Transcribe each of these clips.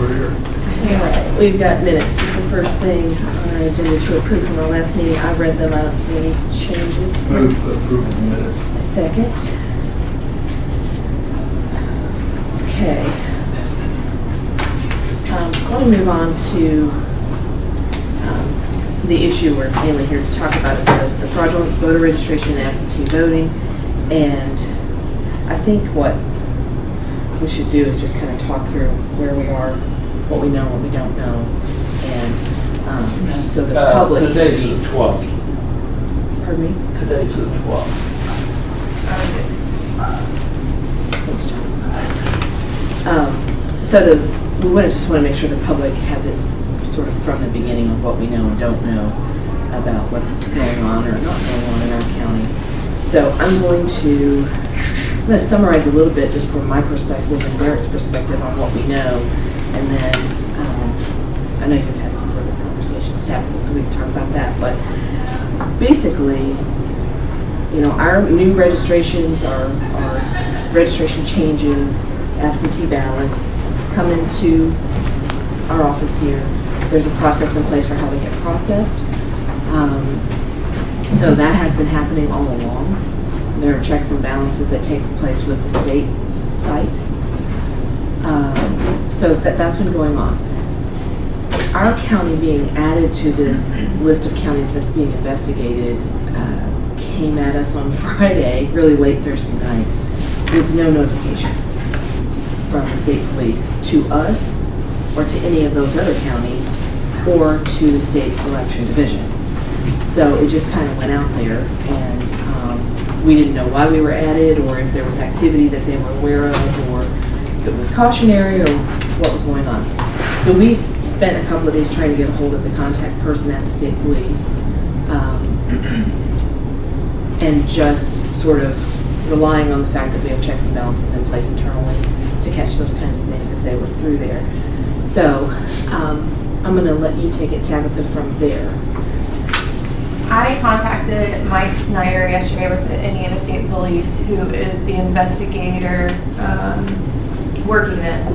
we're here. Alright, we've got minutes. It's the first thing on our agenda to approve from our last meeting. I read them. I don't see any changes. Move for approval of minutes. A second. Okay. I want to move on to the issue we're mainly here to talk about is the fraudulent voter registration and absentee voting. And I think what we should do is just kind of talk through where we are, what we know, what we don't know, and so the public. Today's the 12th. Pardon me? Today's the 12th. Thanks, John. So we just want to make sure the public has it sort of from the beginning of what we know and don't know about what's going on or not going on in our county. So I'm going to summarize a little bit just from my perspective and Derek's perspective on what we know, and then I know you've had some further conversations, Tabitha, so we can talk about that. But basically, you know, our new registrations, our registration changes, absentee ballots come into our office here. There's a process in place for how they get processed. So that has been happening all along. There are checks and balances that take place with the state site. So that's been going on. Our county being added to this list of counties that's being investigated came at us on Friday, really late Thursday night, with no notification from the state police to us or to any of those other counties or to the state election division. So it just kind of went out there, and we didn't know why we were added or if there was activity that they were aware of or if it was cautionary or what was going on. So we've spent a couple of days trying to get a hold of the contact person at the state police and just sort of relying on the fact that we have checks and balances in place internally to catch those kinds of things if they were through there. So I'm going to let you take it, Tabitha, from there. I contacted Mike Snyder yesterday with the Indiana State Police, who is the investigator working this.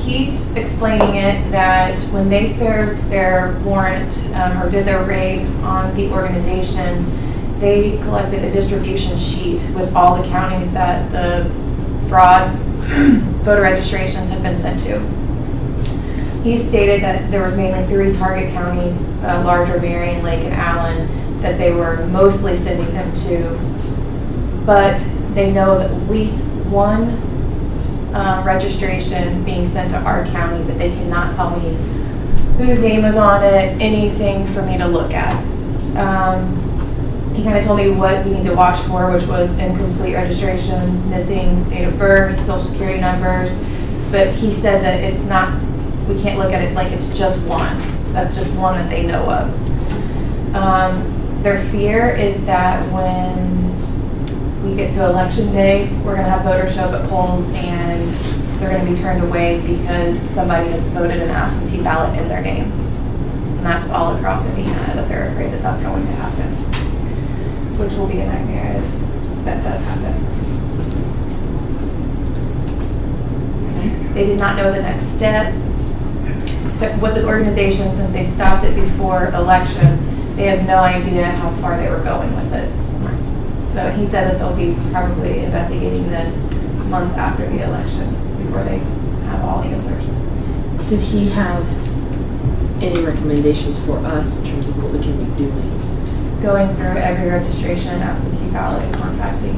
He's explaining it that when they served their warrant or did their raids on the organization, they collected a distribution sheet with all the counties that the fraud voter registrations had been sent to. He stated that there was mainly 3 target counties, larger Marion, Lake, and Allen, that they were mostly sending them to, but they know of at least 1 registration being sent to our county, but they cannot tell me whose name was on it, anything for me to look at. He kind of told me what we need to watch for, which was incomplete registrations, missing date of birth, social security numbers, but he said that it's not, we can't look at it like it's just 1. That's just 1 that they know of. Their fear is that when we get to election day, we're going to have voters show up at polls and they're going to be turned away because somebody has voted an absentee ballot in their name. And that's all across Indiana, that they're afraid that that's going to happen, which will be a nightmare if that does happen. Okay. They did not know the next step. So with this organization, since they stopped it before election, they have no idea how far they were going with it. So he said that they'll be probably investigating this months after the election before they have all the answers. Did he have any recommendations for us in terms of what we can be doing? Going through every registration and absentee ballot and contacting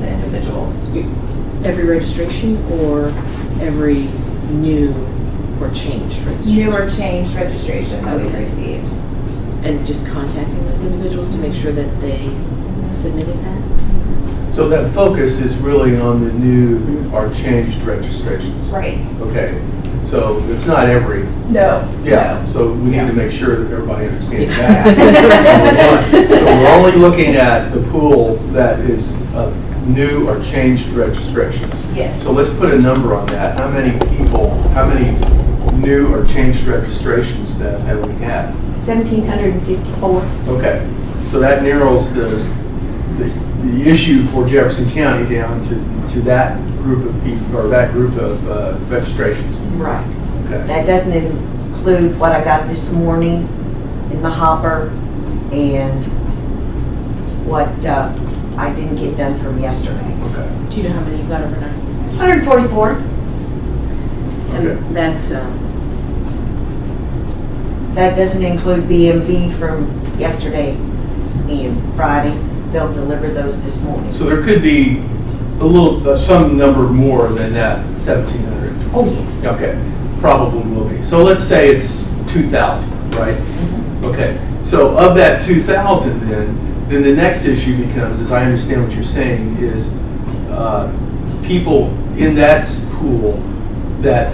the individuals. Every registration or every new or changed registration? New or changed registration that we've received. And just contacting those individuals to make sure that they submitted that? So that focus is really on the new or changed registrations. Right. Okay. So it's not every. No. Yeah. No. So we need to make sure that everybody understands that. So we're only looking at the pool that is new or changed registrations. Yes. So let's put a number on that. How many people, how many new or changed registrations, Beth, have we had? 1,754. Okay. So that narrows the the issue for Jefferson County down to that group of people, or that group of registrations. Right. Okay. That doesn't include what I got this morning in the hopper and what I didn't get done from yesterday. Okay. Do you know how many you got overnight? 144. And Okay. that's, That doesn't include BMV from yesterday and Friday. They'll deliver those this morning. So there could be a little, some number more than that 1,700. Oh, yes. Okay, probably will be. So let's say it's 2,000, right? Mhm. Okay, so of that 2,000 then the next issue becomes, as I understand what you're saying, is people in that pool that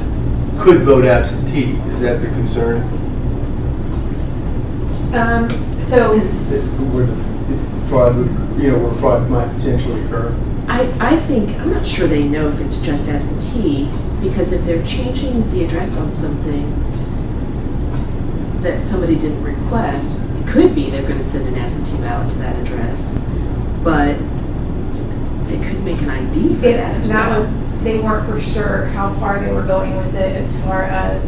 could vote absentee. Is that the concern? So Where the fraud would, where fraud might potentially occur? I think, I'm not sure they know if it's just absentee, because if they're changing the address on something that somebody didn't request, it could be they're gonna send an absentee ballot to that address, but they could make an ID for that as well. they weren't for sure how far they were going with it as far as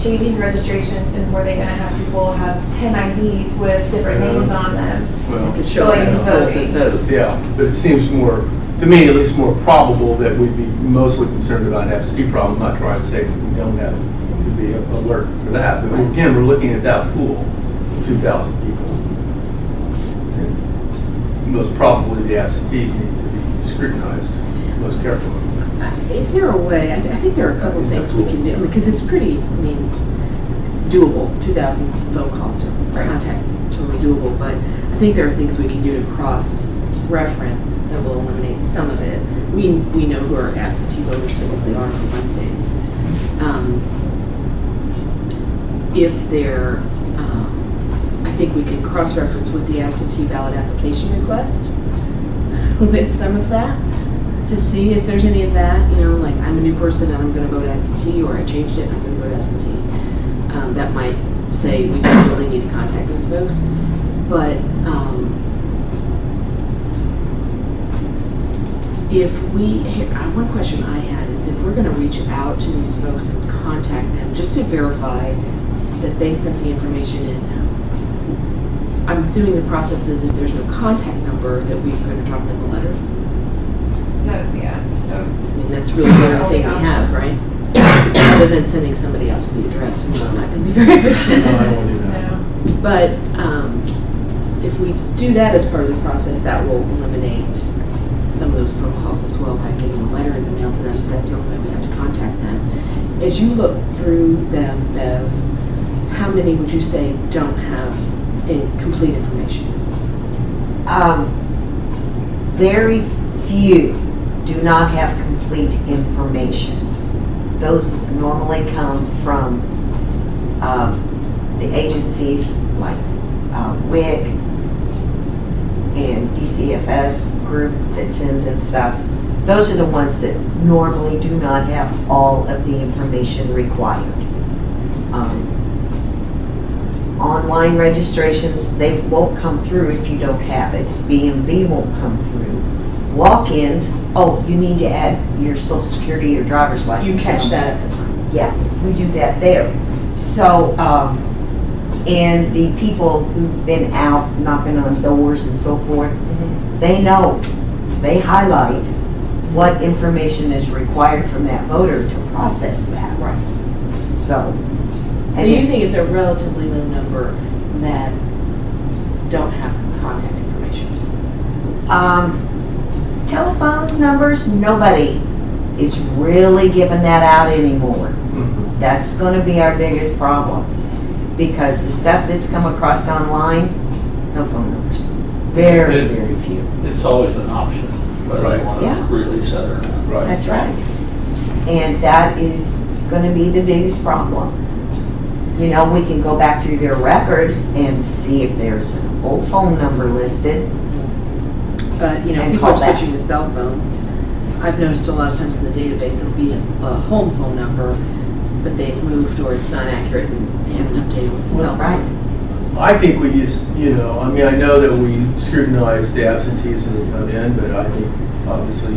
changing registrations, and were they gonna have people have 10 IDs with different Yeah. names on them? They Well, could show Going up and in polls and voting. vote. yeah, but it seems more, to me at least, more probable that we'd be mostly concerned about an absentee problem. I'm not trying to say that we don't have to be alert for that, but again, we're looking at that pool, 2,000 people. And most probably the absentees need to be scrutinized most carefully. Is there a way, I think there are a couple things we can do, because it's pretty, it's doable, 2,000 phone calls or contacts is totally doable, but I think there are things we can do to cross-reference that will eliminate some of it. We know who our absentee voters typically are, for one thing. If they're, I think we can cross-reference with the absentee ballot application request with some of that, to see if there's any of that, like I'm a new person and I'm going to vote absentee, or I changed it and I'm going to vote absentee. That might say we definitely need to contact those folks. But one question I had is if we're going to reach out to these folks and contact them just to verify that they sent the information in. I'm assuming the process is if there's no contact number that we're going to drop them a letter. That's really the only thing we have, right? Other than sending somebody out to the address, which is not going to be very efficient. No, I don't want to do that. But if we do that as part of the process, that will eliminate some of those phone calls as well by getting a letter in the mail to them. That's the only way we have to contact them. As you look through them, Bev, how many would you say don't have complete information? Very few do not have complete information. Those normally come from the agencies like WIC and DCFS group that sends in stuff. Those are the ones that normally do not have all of the information required. Online registrations, they won't come through if you don't have it. BMV won't come through. Walk-ins, oh, you need to add your social security or driver's license. You catch that at the time. Yeah, we do that there. So, and the people who've been out knocking on doors and so forth, they know, they highlight what information is required from that voter to process that. Right. So You think it's a relatively low number that don't have contact information? Telephone numbers, nobody is really giving that out anymore. That's going to be our biggest problem, because the stuff that's come across online, no phone numbers. Very, very few. It's always an option, whether Right. you want Yeah. to release that or not. Right. That's right. And that is going to be the biggest problem. We can go back through their record and see if there's an old phone number listed. But, And people call are back. switching to cell phones. I've noticed a lot of times in the database it'll be a home phone number, but they've moved or it's not accurate and they haven't updated with the cell phone. Right. I think we just, I mean, I know that we scrutinize the absentees when they come in, but I think obviously,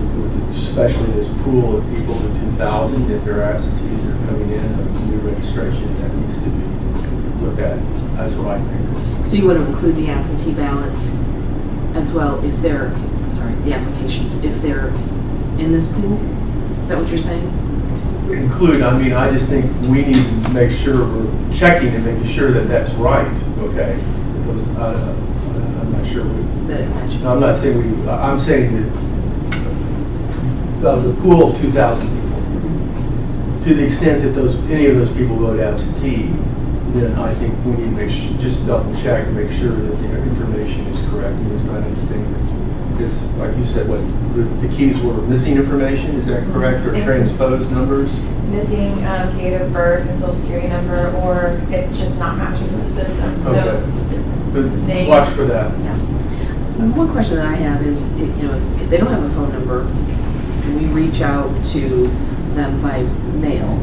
especially this pool of people in 2000, if there are absentees that are coming in, a new registration, that needs to be looked at. That's what I think. So you want to include the absentee ballots as well if they're, the applications, if they're in this pool? Is that what you're saying? Include, I mean, I just think we need to make sure we're checking and making sure that that's right, okay? Because I'm not sure That it matches. I'm not saying I'm saying that of the pool of 2,000 people, to the extent that any of those people vote absentee, then I think we need to just double check and make sure that the information is correct and there's not anything that is, like you said, what the keys were missing information, is that correct? Or transposed numbers? Missing date of birth and social security number, or it's just not matching the system. So But watch for that. Yeah. One question that I have is, if they don't have a phone number, and we reach out to them by mail,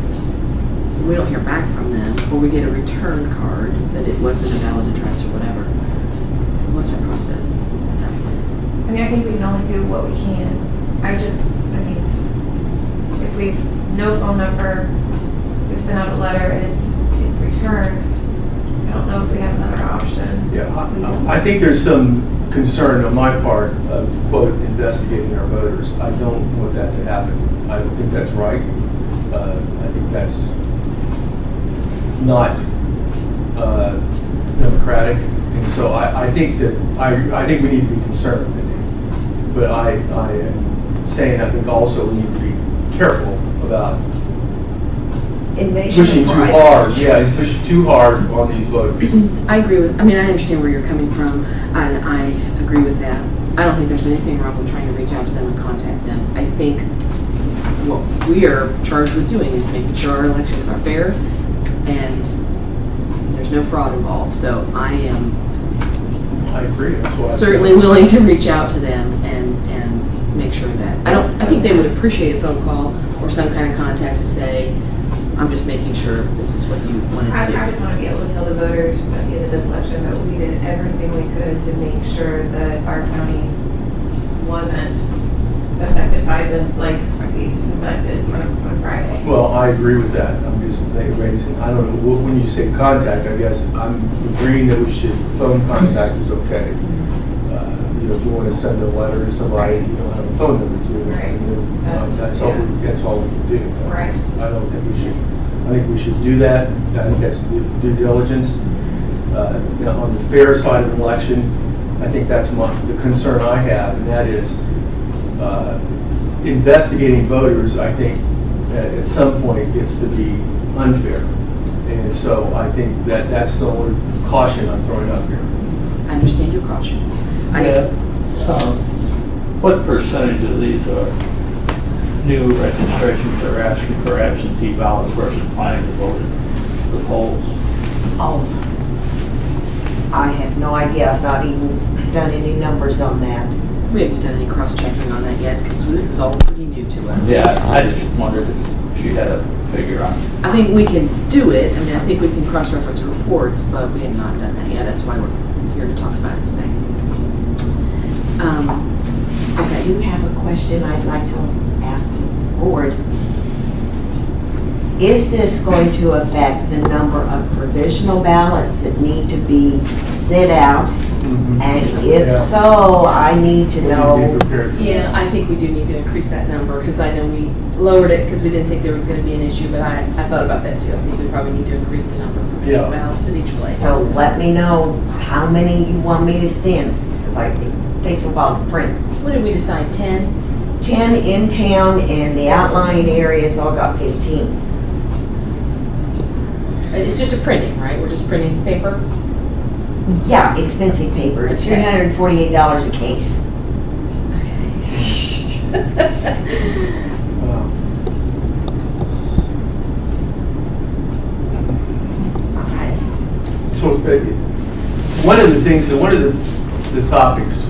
we don't hear back from them, or we get a return card that it wasn't a valid address or whatever. What's our process at that point? I mean, I think we can only do what we can. If we've no phone number, we've sent out a letter and it's returned, I don't know if we have another option. Yeah, I think there's some concern on my part of, quote, investigating our voters. I don't want that to happen. I don't think that's right. I think that's not democratic. And so I think that, I think we need to be concerned. But I am saying I think also we need to be careful about pushing too hard. Yeah, pushing too hard on these voters. I agree with, I understand where you're coming from, and I agree with that. I don't think there's anything wrong with trying to reach out to them and contact them. I think what we are charged with doing is making sure our elections are fair and there's no fraud involved. So I agree. That's why certainly willing to reach out to them and make sure that I think they would appreciate a phone call or some kind of contact to say, I'm just making sure this is what you wanted to do. I just want to be able to tell the voters at the end of this election that we did everything we could to make sure that our county wasn't affected by this, like we suspected on Friday. Well, I agree with that. I'm just raising, I don't know, when you say contact, I guess I'm agreeing that we should, phone contact is okay. If you want to send a letter to somebody, you don't have a phone number to them. Right. That's all we can do. Right. I don't think we should. I think we should do that. I think that's due diligence. On the fair side of an election, I think that's the concern I have, and that is investigating voters. I think at some point gets to be unfair, and so I think that's the only caution I'm throwing up here. I understand your caution. What percentage of these are new registrations that are asking for absentee ballots versus planning to vote at the polls? Oh, I have no idea. I've not even done any numbers on that. We haven't done any cross-checking on that yet because this is all pretty new to us. Yeah, I just wondered if she had a figure on it. I think we can do it. I think we can cross-reference reports, but we have not done that yet. That's why we're here to talk about it today. I do have a question I'd like to ask the board. Is this going to affect the number of provisional ballots that need to be sent out? Mm-hmm. And if so, I need to know. Yeah, I think we do need to increase that number because I know we lowered it because we didn't think there was going to be an issue, but I thought about that too. I think we probably need to increase the number of provisional ballots in each place. So let me know how many you want me to send, because it takes a while to print. What did we decide, 10? 10 in town, and the outlying areas all got 15. It's just a printing, right? We're just printing paper? Yeah, expensive paper. It's $348 a case. Okay. So one of the topics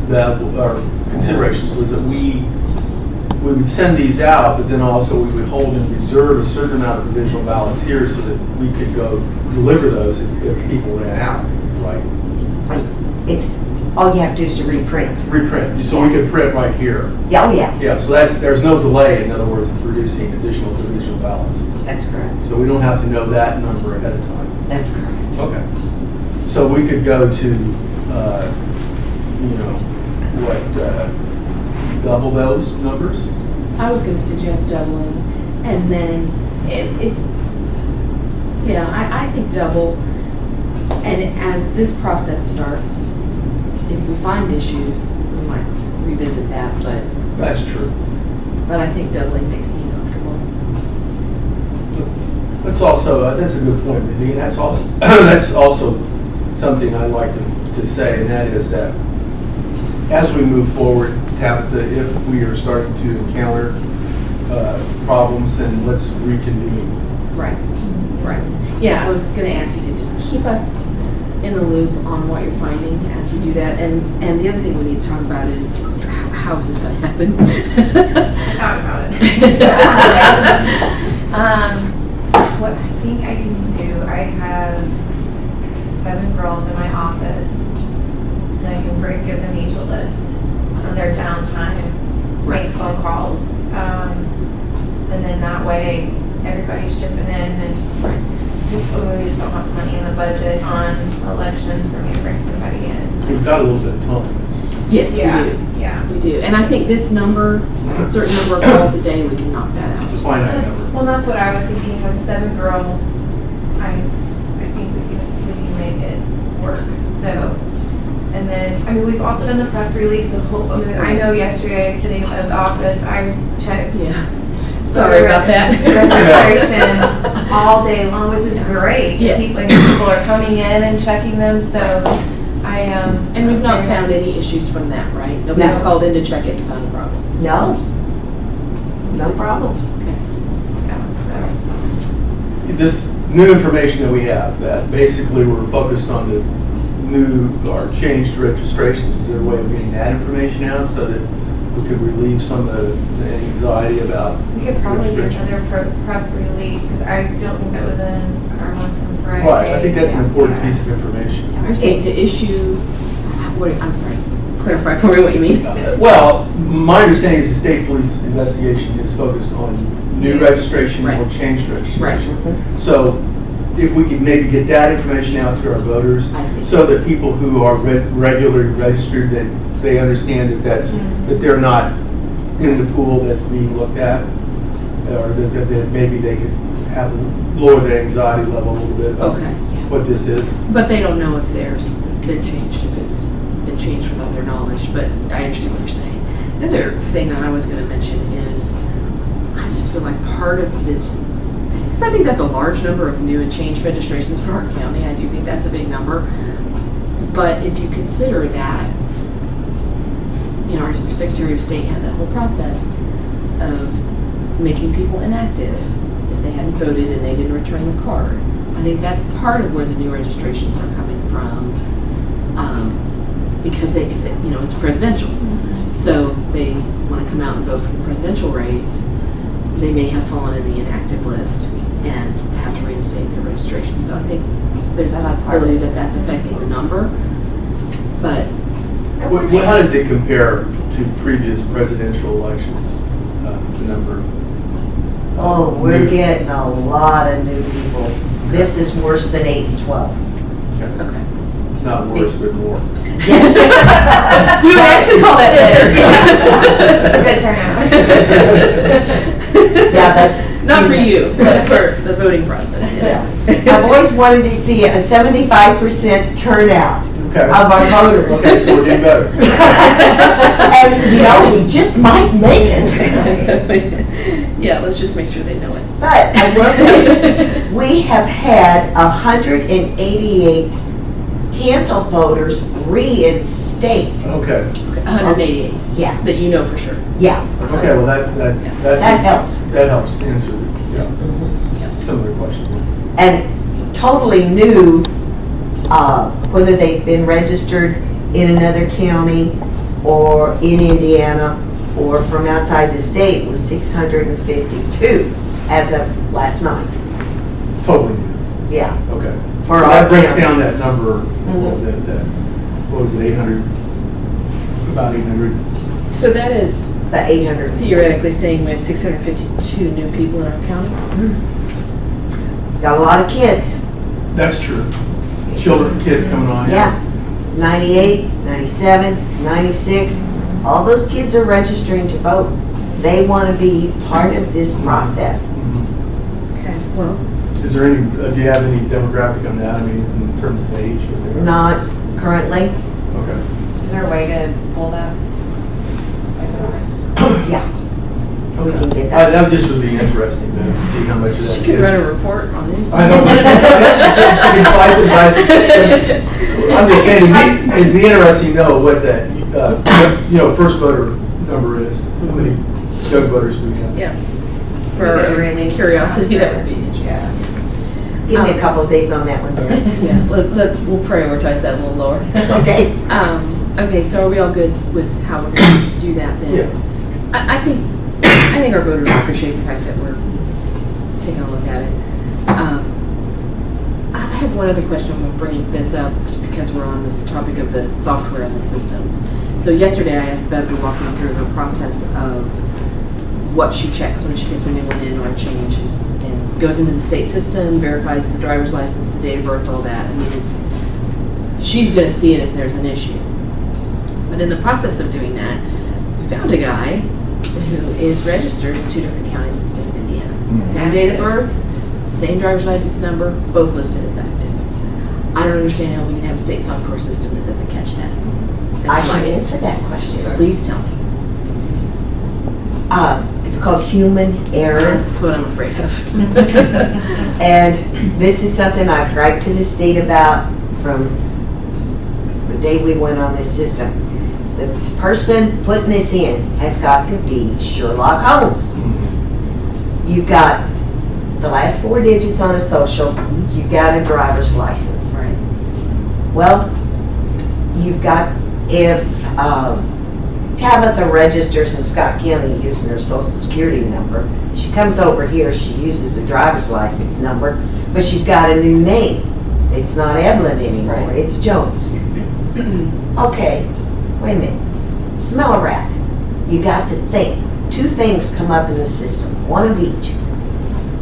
that are considerations was that we we would send these out, but then also we would hold and reserve a certain amount of provisional ballots here so that we could go deliver those if people ran out, right? It's, all you have to do is to reprint. Reprint, so we could print right here. Yeah, oh yeah, Yeah, so there's no delay, in other words, in producing additional provisional ballots. that's correct. So we don't have to know that number ahead of time. That's correct. Okay. So we could go to, double those numbers? I was going to suggest doubling, and then I think double. And as this process starts, if we find issues, we might revisit that. That's true. But I think doubling makes me comfortable. That's also that's a good point, Mindy. That's also that's also something I'd like to say, and that is that as we move forward, Tabitha, if we are starting to encounter problems, then let's reconvene. Right. Yeah, I was going to ask you to just keep us in the loop on what you're finding as we do that. And the other thing we need to talk about is how is this going to happen? Thought about it. What I think I can do, I have 7 girls in my office, and I can give them each a list on their downtime, make phone calls, and then that way everybody's chipping in, and we just don't have money in the budget on election for me to bring somebody in. We've got a little bit of time. Yes, Yeah, we do. yeah. We do. And I think this number, a certain number of calls a day, we can knock that It's a out. finite number. Well, that's what I was thinking. With 7 girls, I think we can make it work. So, and then we've also done the press release. I know yesterday sitting in Lowe's office, I checked. Yeah. Sorry about that. Registration all day long, which is great. Yes. People are coming in and checking them. So, And we've not found any issues from that, right? Nobody's No. called in to check it and found a problem. No problems. Okay. This new information that we have, that basically we're focused on the new or changed registrations. Is there a way of getting that information out so that we could relieve some of the anxiety about We could probably do registration? another press release because I don't think that was in our one from Friday. Right, I think that's an important Yeah. piece of information. You're saying to issue, I'm sorry, clarify for me what you mean. Well, my understanding is the state police investigation is focused on new registration or Right. changed registration. Right. So if we could maybe get that information out to our voters, I see. so that people who are regularly registered, that they understand that that they're not in the pool that's being looked at, or that maybe they could have lower their anxiety level a little bit about Okay. what this is. But they don't know if it's been changed, if it's been changed without their knowledge, but I understand what you're saying. The other thing that I was going to mention is, I just feel like part of this, because I think that's a large number of new and changed registrations for our county. I do think that's a big number. But if you consider that, our Secretary of State had that whole process of making people inactive if they hadn't voted and they didn't return the card. I think that's part of where the new registrations are coming from, because it's presidential. So they want to come out and vote for the presidential race. They may have fallen in the inactive list and have to reinstate their registration. So I think there's a possibility that that's affecting the number. But How does it compare to previous presidential elections, the number? Oh, we're getting a lot of new people. This is worse than 8 and 12. okay. Not worse, but more. We would actually call that It's a good turnout. Yeah, that's. not for you, but for the voting process. Yeah. I've always wanted to see a 75% turnout Okay. of our voters. Okay, so we're doing better. And, we just might make it. Yeah, let's just make sure they know it. But I will say, we have had 188 canceled voters reinstate. Okay. 188. Yeah, That you know for sure. yeah. Okay, well, that That helps. That helps answer some of the questions. And totally new, whether they've been registered in another county or in Indiana or from outside the state was 652 as of last night. Totally. Yeah. Okay. For So our that breaks county. down that number a little bit. That, what was it, 800? About 800. So that is The 800. theoretically saying we have 652 new people in our county? Got a lot of kids. That's true. Children, kids coming on. Yeah. 98, 97, 96. All those kids are registering to vote. They want to be part of this process. Mhm. Okay, well, Is there any, do you have any demographic on that? I mean, in terms of age? Is there- Not currently. Okay. Is there a way to pull that? Yeah. We can get That that. just would be interesting to see how much of that she could is. run a report on it. I know. She can slice and dice it. I'm just saying, it'd be interesting to know what that, first voter number is. How many young voters do we have? Yeah. For curiosity, that would be interesting. Give me a couple of days on that one then. Yeah, we'll prioritize that a little lower. Okay. Okay, so are we all good with how we're going to do that then? Yeah. I think our voters appreciate the fact that we're taking a look at it. I have one other question. I'm going to bring this up just because we're on this topic of the software and the systems. So yesterday I asked Bev to walk me through her process of what she checks when she gets a new one in or a change, and goes into the state system, verifies the driver's license, the date of birth, all that. I mean, she's going to see it if there's an issue. But in the process of doing that, we found a guy who is registered in 2 different counties in the state of Indiana. Same date of birth, same driver's license number, both listed as active. I don't understand how we can have a state software system that doesn't catch that. I can answer that question. Please tell me. It's called human error. That's what I'm afraid of. And this is something I've griped to the state about from the day we went on this system. The person putting this in has got to be Sherlock Holmes. You've got the last 4 digits on a social, you've got a driver's license. Right. Well, you've got, if Tabitha registers in Scott County using her social security number, she comes over here, she uses a driver's license number, but she's got a new name. It's not Evelyn anymore, Right. it's Jones. Okay, wait a minute. Smell a rat. You got to think. 2 things come up in the system, 1 of each.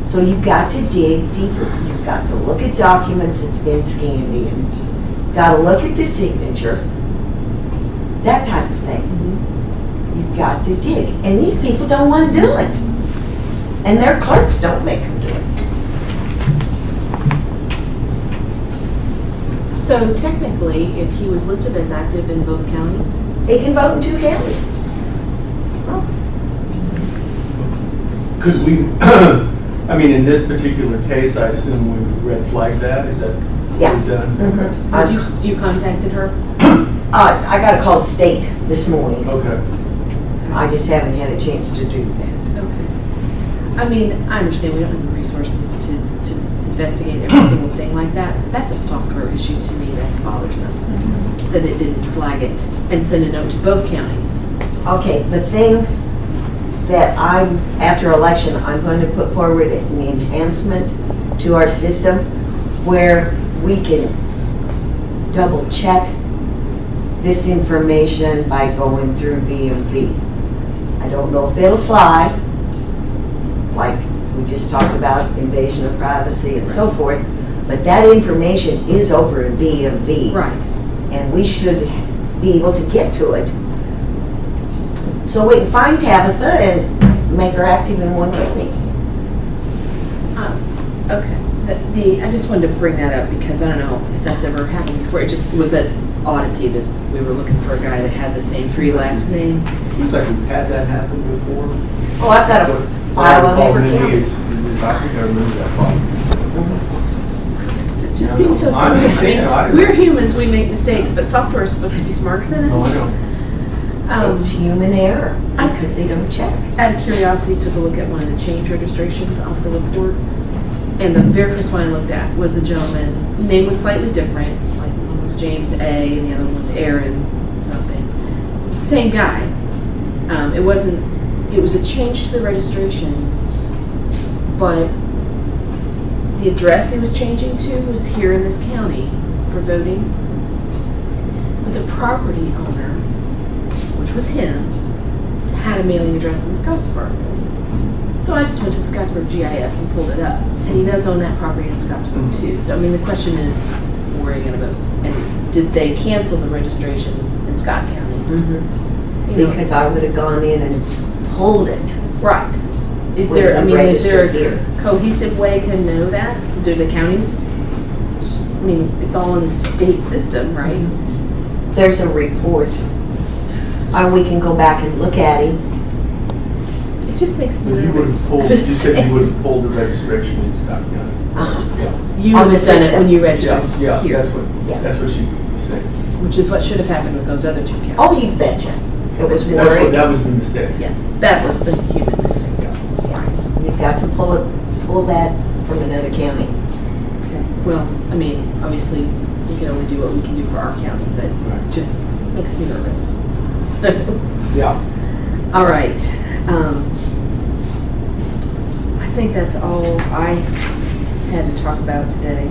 So you've got to dig deeper. You've got to look at documents that's been scanned in. Got to look at the signature. That type of thing. You've got to dig. And these people don't want to do it. And their clerks don't make them do it. So technically, if he was listed as active in both counties, They can vote in 2 counties. Could we, I mean, in this particular case, I assume we red flag that? Is that Yeah. what we've done? have you contacted her? I got to call the state this morning. Okay. I just haven't had a chance to do that. Okay. I mean, I understand we don't have the resources to investigate every single thing like that. That's a software issue to me that's bothersome, that it didn't flag it and send a note to both counties. Okay, the thing that after election, I'm going to put forward an enhancement to our system where we can double check this information by going through BMV. I don't know if it'll fly, like we just talked about invasion of privacy and so forth, but that information is over in BMV. Right. And we should be able to get to it. So we can find Tabitha and make her active in 1 county. Okay. I just wanted to bring that up because I don't know if that's ever happened before. It just was that oddity that we were looking for a guy that had the same 3 last name. Seems like we've had that happen before. Oh, I've got a file on every county. I think I remember that file. It just seems so I simple. understand. I agree. We're humans, we make mistakes, but software is supposed to be smarter than No, us. I know. It's human error I- because they don't check. Out of curiosity, took a look at one of the change registrations off the report, and the very first one I looked at was a gentleman. Name was slightly different, like one was James A. and the other one was Aaron something. Same guy, It wasn't, it was a change to the registration, but the address he was changing to was here in this county for voting. But the property owner, which was him, had a mailing address in Scottsburg. So I just went to the Scottsburg GIS and pulled it up. And he does own that property in Scottsburg too. So I mean, the question is, where are you going to vote? And did they cancel the registration in Scott County? You know, Because I would have gone in and pulled it. right. Is Would there, I have mean, is there registered a cohesive way to know that? Do the counties, I mean, it's all in the state system, right? There's a report. We can go back and look at him. It just makes me You would nervous. have pulled, you said you would have pulled the registration in Scott County. Yeah. You On would the have done it system. when you registered Yeah, here, Yeah. that's what she was saying. which is what should have happened with those other two counties. Oh, you betcha. It was That's what, worried. that was the mistake. Yeah, that was the human mistake. You've got to pull that from another county. Okay. Well, I mean, obviously, we can only do what we can do for our county, but Right. it just makes me nervous. Yeah. All right. I think that's all I had to talk about today.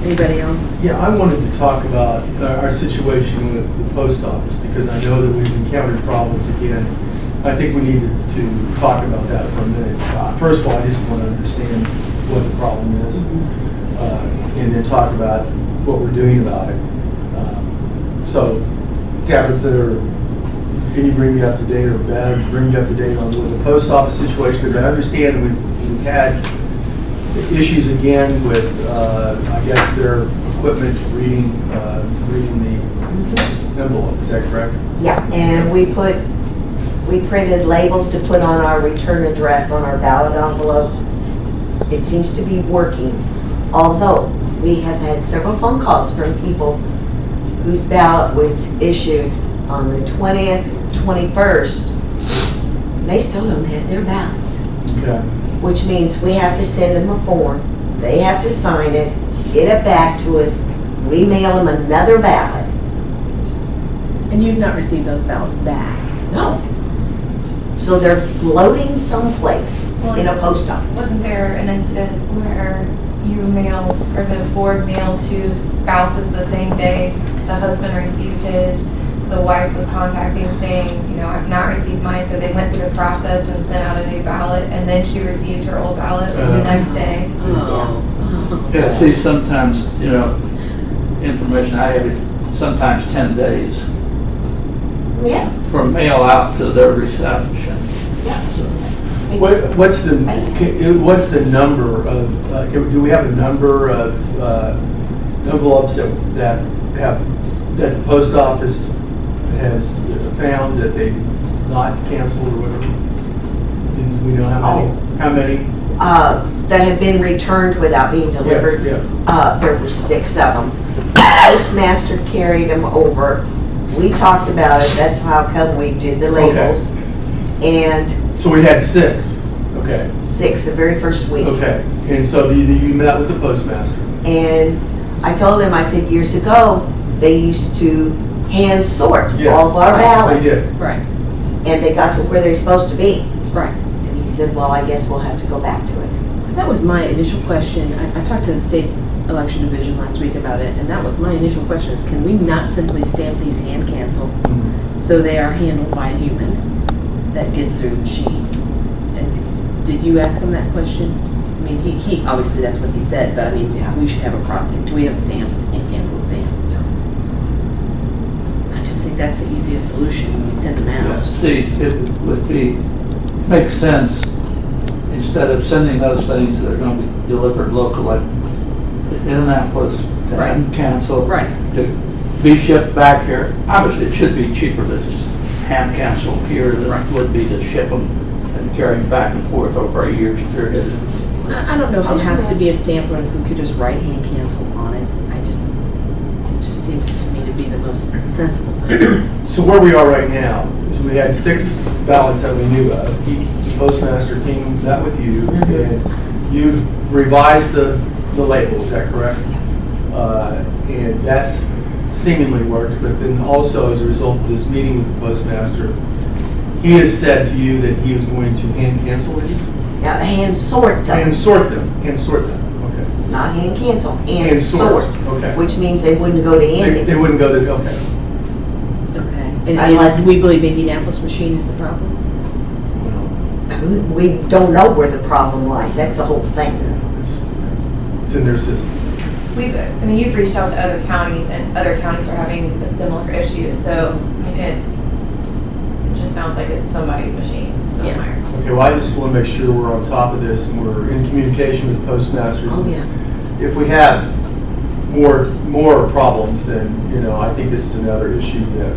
Anybody else? Yeah, I wanted to talk about our situation with the post office, because I know that we've encountered problems again. I think we need to talk about that for a minute. First of all, I just want to understand what the problem is, and then talk about what we're doing about it. So, Tabitha, can you bring me up to date, or Bev, bring me up to date on the post office situation? Because I understand that we've had issues again with, I guess, their equipment reading the envelope. Is that correct? Yeah, and we printed labels to put on our return address on our ballot envelopes. It seems to be working, although we have had several phone calls from people whose ballot was issued on the 20th, 21st. They still don't have their ballots, Okay. which means we have to send them a form. They have to sign it, get it back to us. We mail them another ballot. And you've not received those ballots back. No. So they're floating someplace in a post office. Wasn't there an incident where you mailed, or the board mailed two spouses the same day the husband received his? The wife was contacting saying, you know, I've not received mine, so they went through the process and sent out a new ballot, and then she received her old ballot the next day. Oh. Yeah, see, sometimes, you know, information I have is sometimes 10 days Yeah. from mail out to their reception. Yeah. So, What's the number of? Do we have a number of envelopes that the post office has found that they've not canceled or whatever? Do we know how many? How many? That have been returned without being delivered. Yes, There were 6 of them. Postmaster carried them over. We talked about it. That's how come we did the labels. And So we had 6. Okay. 6 the very first week. Okay. And so you met with the postmaster. And I told him, I said, years ago, they used to hand sort Yes. all of our ballots. They did. Right, And they got to where they're supposed to be. right. And he said, well, I guess we'll have to go back to it. That was my initial question. I talked to the state election division last week about it, and that was my initial question is, can we not simply stamp these hand cancel so they are handled by a human that gets through the machine? And did you ask him that question? I mean, he obviously that's what he said, but I mean, we should have a product. Do we have a stamp, hand cancel stamp? I just think that's the easiest solution when we send them out. see, it would make sense, instead of sending those things that are going to be delivered locally, to Indianapolis, to Right. have them canceled, Right. to be shipped back here. Obviously, it should be cheaper to just hand cancel here than it would be to ship them and carry them back and forth over a year's period. I don't know if it has to be a stamp or if we could just write hand cancel on it. It just seems to me to be the most sensible thing. So where we are right now is we had 6 ballots that we knew of. The postmaster came, met with you, and you've revised the label, is that correct? And that's seemingly worked, but then also as a result of this meeting with the postmaster, he has said to you that he was going to hand cancel these? Now, hand sort them, Hand sort them, okay. not hand cancel, hand Hand sort. okay. Which means they wouldn't go to Indy. They wouldn't go to, okay. Okay. And Unless- we believe Indianapolis machine is the problem? We don't know where the problem lies, that's the whole thing. Yeah, it's in their system. You've reached out to other counties, and other counties are having a similar issue, so, it just sounds like it's somebody's machine somewhere. Okay, well, I just want to make sure we're on top of this and we're in communication with postmasters. Oh, yeah. If we have more problems, then, I think this is another issue that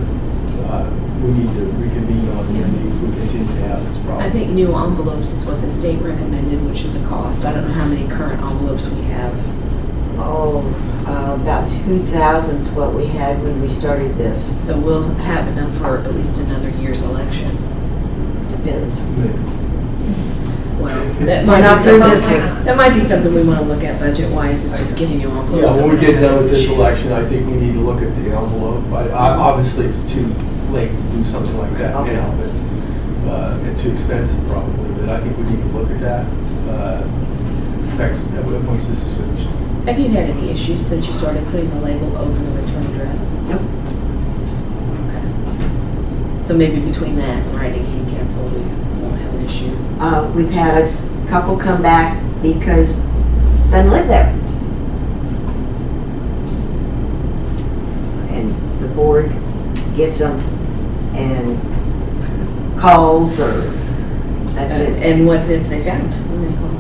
we need to reconvene on if we continue to have this problem. I think new envelopes is what the state recommended, which is a cost. I don't know how many current envelopes we have. About 2,000 is what we had when we started this. So we'll have enough for at least another year's election. Depends. Well, that We're not through this one. that might be something we want to look at budget-wise, is just getting new envelopes. Yeah, when we that get have done with this issue. election, I think we need to look at the envelope. Obviously, it's too late to do something like that Okay. now, but and too expensive probably. But I think we need to look at that once this is finished. Have you had any issues since you started putting the label over the return address? Nope. Okay. So maybe between that and writing hand cancel, we won't have an issue. We've had a couple come back because doesn't live there. And the board gets them and calls or that's it. And what if they found when they called?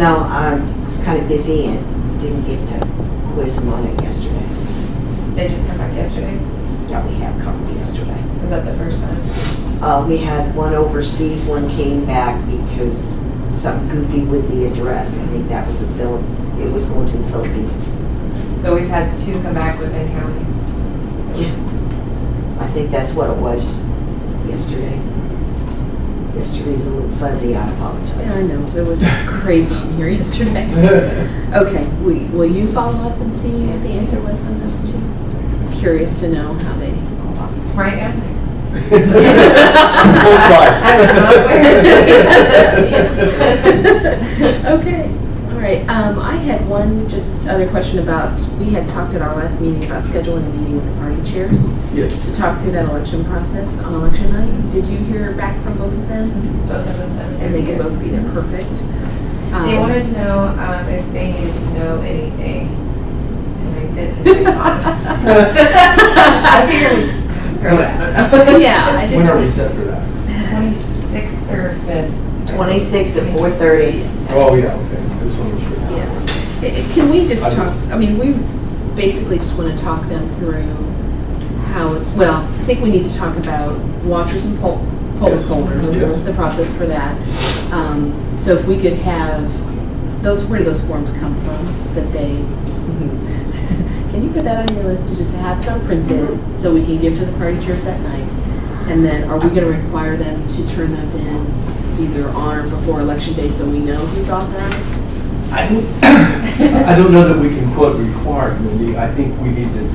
I was kind of busy and didn't get to quiz them on it yesterday. They just come back yesterday? Yeah, we have come yesterday. Was that the first time? We had one overseas, one came back because something goofy with the address. I think that was it was going to the Philippines. But we've had 2 come back within county. Yeah. I think that's what it was yesterday. Yesterday's a little fuzzy, I Yeah, I apologize. know, it was crazy in here yesterday. Okay, will you follow up and see what the answer was on those 2? I'm curious to know how they. Right now? Close by. Okay, all right. I had one just other question about, we had talked at our last meeting about scheduling a meeting with the party chairs Yes. to talk through that election process on election night. Did you hear back from both of them? Both of them said. And they could both be there, perfect. They wanted to know if they needed to know anything. And I didn't respond. I figured we just throw that. Yeah, I just. When are we set for that? 26th or 5th. 26th at 4:30. Oh, yeah, okay. I just want to make sure. Yeah. Can we just talk, we basically just want to talk them through how, I think we need to talk about watchers and poll holders, Yes. the process for that. So if we could have, where do those forms come from that they, can you put that on your list to just have some printed so we can give to the party chairs that night? And then are we going to require them to turn those in either on or before election day so we know who's authorized? I don't know that we can quote require, Mindy. I think we need to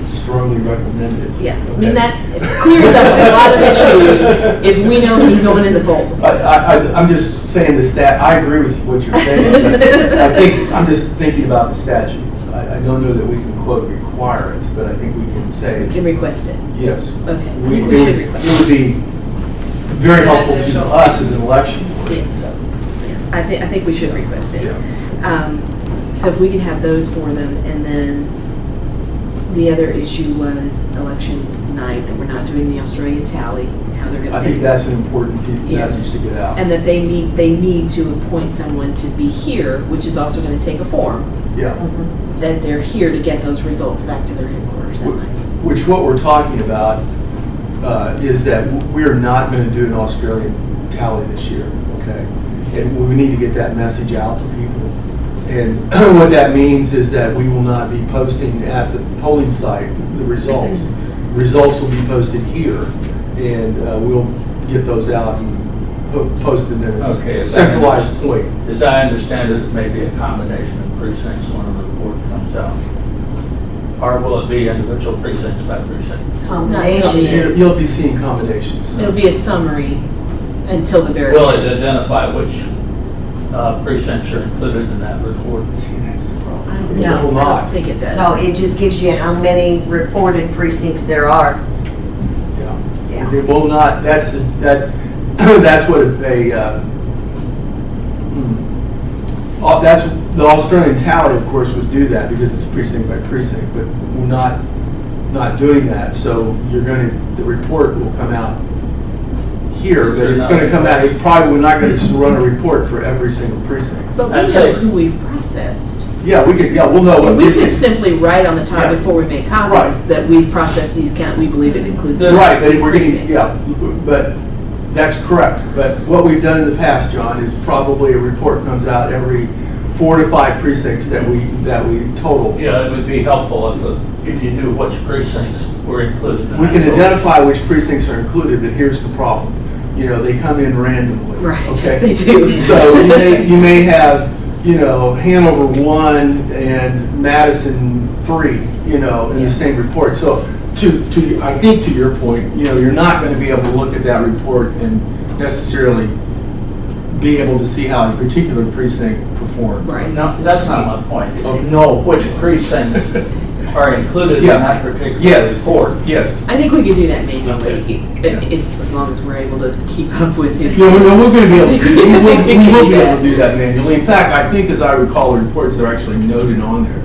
strongly recommend it. Yeah, I Okay. mean, that clears up a lot of issues if we know who's going in the polls. I'm just saying I agree with what you're saying, but I'm just thinking about the statute. I don't know that we can quote require it, but I think we can say. We can request it. Yes. Okay, I We think we should request It it. would be very helpful to us as an election board. Yeah. I think we should request it. Yeah. So if we can have those for them, and then the other issue was election night, that we're not doing the Australian tally, how they're going to. I think that's an important Yes. message to get out. And that they need to appoint someone to be here, which is also going to take a form, Yeah. that they're here to get those results back to their headquarters that night. Which what we're talking about is that we're not going to do an Australian tally this year, okay? And we need to get that message out to people. And what that means is that we will not be posting at the polling site the results. Results will be posted here, and we'll get those out and post them in a centralized point. As I understand it, it may be a combination of precincts when the report comes out. Or will it be individual precincts by precinct? Combination. You'll be seeing combinations. It'll be a summary until the very Will it end. identify which precincts are included in that report? See, that's the problem. I don't think, No. It will I don't not. think it does. No, it just gives you how many reported precincts there are. Yeah. Yeah. It will not, that's that's what that's, the Australian tally, of course, would do that because it's precinct by precinct, but we're not doing that. So the report will come out here, but it's going to come out, we're not going to run a report for every single precinct. But we I'd know say- who we've processed. Yeah, we'll know what And we could precinct. simply write on the top Yeah. before we make copies Right. that we've processed these we believe it includes these Right, but these we're getting, precincts. yeah, but that's correct. But what we've done in the past, John, is probably a report comes out every 4 to 5 precincts that we total. Yeah, it would be helpful if you knew which precincts were included in We that can report. identify which precincts are included, but here's the problem. They come in randomly. Right, Okay? they do. So you may have, Hanover 1 and Madison 3, in the same report. So I think to your point, you're not going to be able to look at that report and necessarily be able to see how a particular precinct performed. Right. No, that's not my point. If Okay. you know which precincts are included in Yeah. that particular Yes. report. Yes. I think we could do that manually, Okay. as long as we're able to keep up with his. No, we're going to be able to, we will We can do be able that. to do that manually. In fact, I think as I recall, the reports are actually noted on there.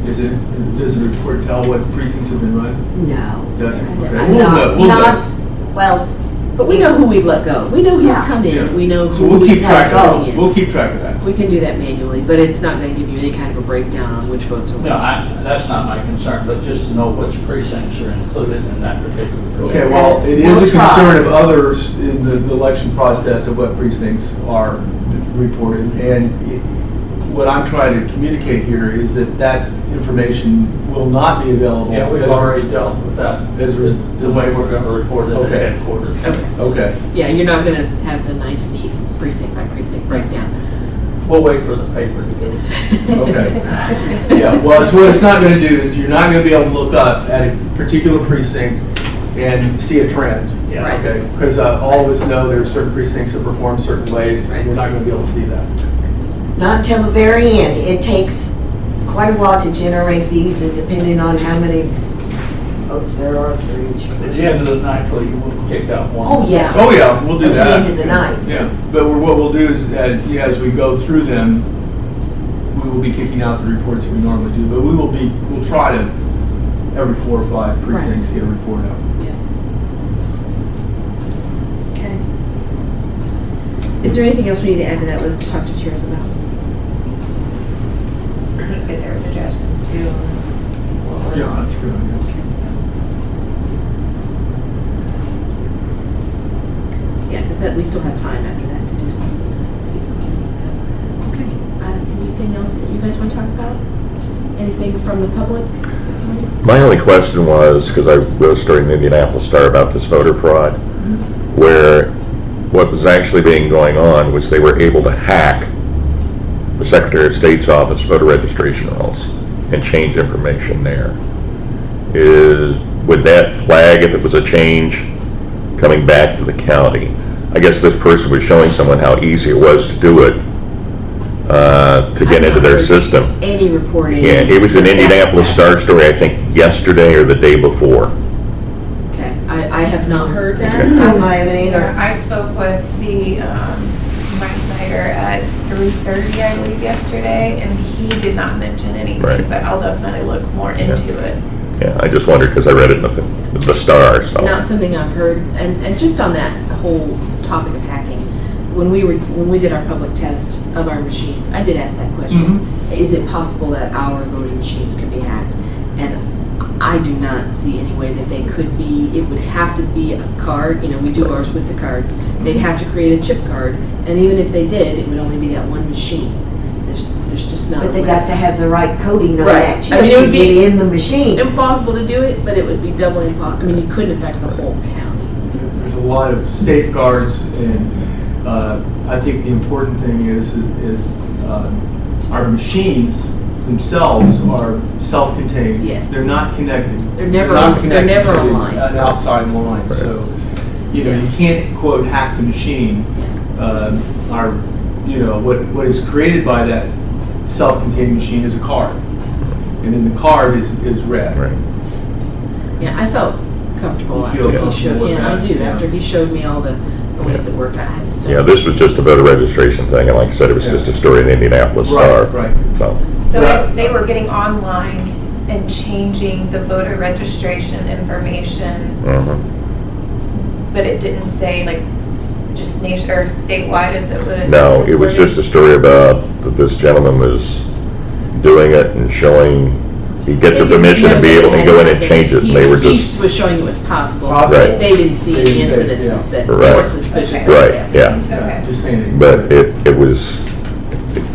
Does the report tell what precincts have been run? No. Does it? I Okay. don't- We'll know. Not, well, But we know who we've let go. We know who's Yeah. come Yeah. in. We know So who we'll we've keep track had of going that. in. We'll keep track of that. We can do that manually, but it's not going to give you any kind of a breakdown on which votes are which. No, that's not my concern, but just to know which precincts are included in that particular report. Okay, well, it We'll is a try. concern of others in the election process of what precincts are reported. And what I'm trying to communicate here is that information will not be available. Yeah, we've as- already dealt with that, As the way we're going to report it at Okay. headquarters. Okay. Okay. Yeah, you're not going to have the nice, neat precinct by precinct breakdown. We'll wait for the paper to get it. Okay. Yeah, well, it's what it's not going to do is you're not going to be able to look up at a particular precinct and see a trend. Yeah. Right. Okay, because all of us know there are certain precincts that perform certain ways, and we're not going to be able to see that. not until the very end. It takes quite a while to generate these, and depending on how many votes there are for each At the person. end of the night, will you will kick out one? Oh, yes. Oh, yeah, we'll do At that. the end of the night. Yeah, but what we'll do is, as we go through them, we will be kicking out the reports we normally do, but we'll try to, every 4 or 5 precincts, get a report out. Okay. Is there anything else we need to add to that list to talk to chairs about? I think that there were suggestions too. Yeah, that's good. Yeah, because we still have time after that to do some things. So, okay. Anything else that you guys want to talk about? Anything from the public this morning? My only question was, because I wrote a story in the Indianapolis Star about this voter fraud, where what was actually being going on was they were able to hack the Secretary of State's office voter registration rolls and change information there. Would that flag if it was a change coming back to the county? I guess this person was showing someone how easy it was to do it, to get into their system. Any reporting? Yeah, it was an Indianapolis Star story, I think, yesterday or the day before. Okay, I have not heard that. Okay. I haven't either. I spoke with the Mike Snyder at 3:30, I believe, yesterday, and he did not mention anything, Right. but I'll definitely look more into it. Yeah, I just wondered because I read it in the Star, so. Not something I've heard, and just on that whole topic of hacking, when we did our public test of our machines, I did ask that question. Is it possible that our voting machines could be hacked? And I do not see any way that they could be. It would have to be a card. We do ours with the cards. They'd have to create a chip card, and even if they did, it would only be that one machine. There's just not. But they a way. got to have the right coding on Right. that chip I mean, it would to be- get in the machine. Impossible to do it, but it would be doubly impossible. I mean, you couldn't affect the whole county. There's a lot of safeguards, and I think the important thing is our machines themselves are self-contained. Yes. They're not connected. They're never not on- connected they're never to online. an outside line. Right. So, you know, you can't quote hack the machine. Our, you know, what is created by that self-contained machine is a card, and then the card is read. Right. Yeah, I felt comfortable You after feel he comfortable showed, with yeah, I that, do, yeah. after he showed me all the ways it worked, I just. Yeah, this was just a voter registration thing, and like I said, it was just a story in the Indianapolis Star. Right. So, So Right. they were getting online and changing the voter registration information, mhm. but it didn't say like just nation or statewide, is that what it? No, it was just a story about that this gentleman was doing it and showing, he'd get the permission and be able to go in and change it, and they were He just, was showing it was possible. Possible. They didn't see They any didn't say, incidences that they Right. weren't suspicious. Okay. that right, they had. yeah. Okay. Just saying. But it was,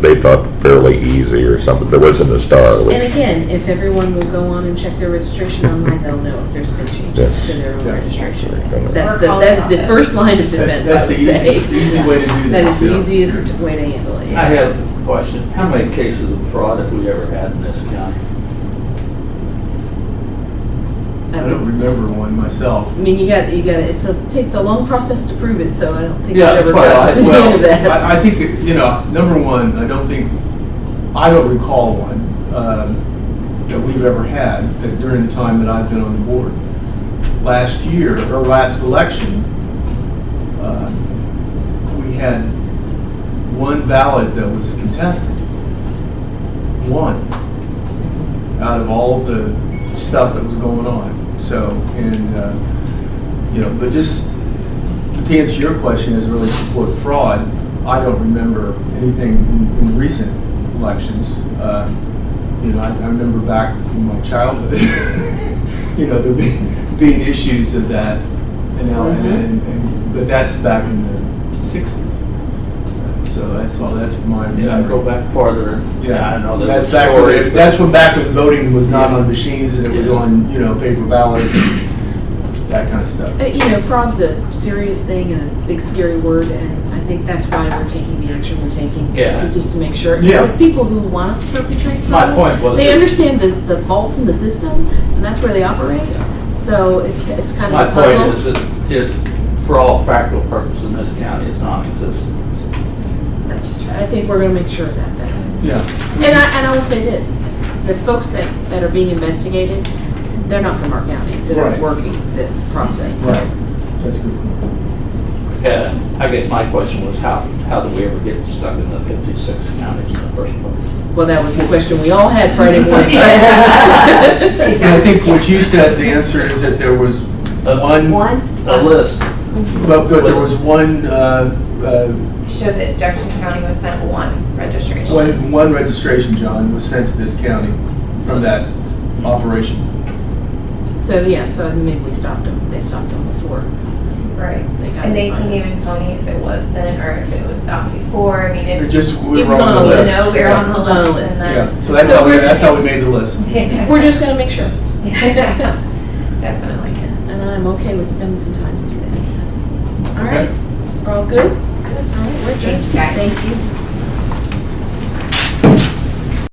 they thought fairly easy or something. There wasn't a star, And which, again, if everyone will go on and check their registration online, they'll know if there's been changes Yes. to their own Yeah. registration. Or That's the first line of defense, I That's the would say. easy way to do That that. is the yeah. easiest way to handle it. I have a question. How many cases of fraud have we ever had in this county? I don't remember one myself. I mean, you got, it takes a long process to prove it, so I don't think Yeah, it ever that's why got to the end of that. Well, I think, you know, number one, I don't recall one that we've ever had that during the time that I've been on the board. Last year, or last election, we had one ballot that was contested. One. Out of all of the stuff that was going on. So, and, you know, but just to answer your question as it relates to quote fraud, I don't remember anything in recent elections. You know, I remember back in my childhood, you know, there being issues of that, but that's back in the 60s. So that's my Yeah, go back farther. yeah, I know there that's was back stories, when, but- that's when back when voting was not on machines and it was Yeah. on, you know, paper ballots and that kind of stuff. You know, fraud's a serious thing and a big scary word, and I think that's why we're taking the action we're taking. Yeah. Just to make sure. 'Cause Yeah. the people who want to perpetrate My fraud, point was they that- understand the faults in the system, and that's where they operate. So it's kind My of a puzzle. point is that it, for all practical purposes in this county, is non-existent. I think we're going to make sure of that. Yeah. And I will say this, the folks that are being investigated, they're not from our county. They're Right. working this process. Right. That's good. I guess my question was how did we ever get stuck in the 56 counties in the first place? Well, that was the question we all had Friday morning. And I think what you said, the answer is that there was one, A list. but there was one, Showed that Jefferson County was sent one registration. one registration, John, was sent to this county from that operation. So, yeah, so maybe we stopped them. They stopped them before. Right. They got And they it. can't even tell me if it was sent or if it was stopped before. I mean, It it's. just, we It were was on on the a list. list. No, we're Yeah. on the It was on a list. list. and Yeah, that's- so that's So how we're that's just- how we made the list. We're just going to make sure. Definitely. And I'm okay with spending some time to do that. So. All Okay. right. We're all good? All right, we're adjourned. Thank you, guys. Thank you.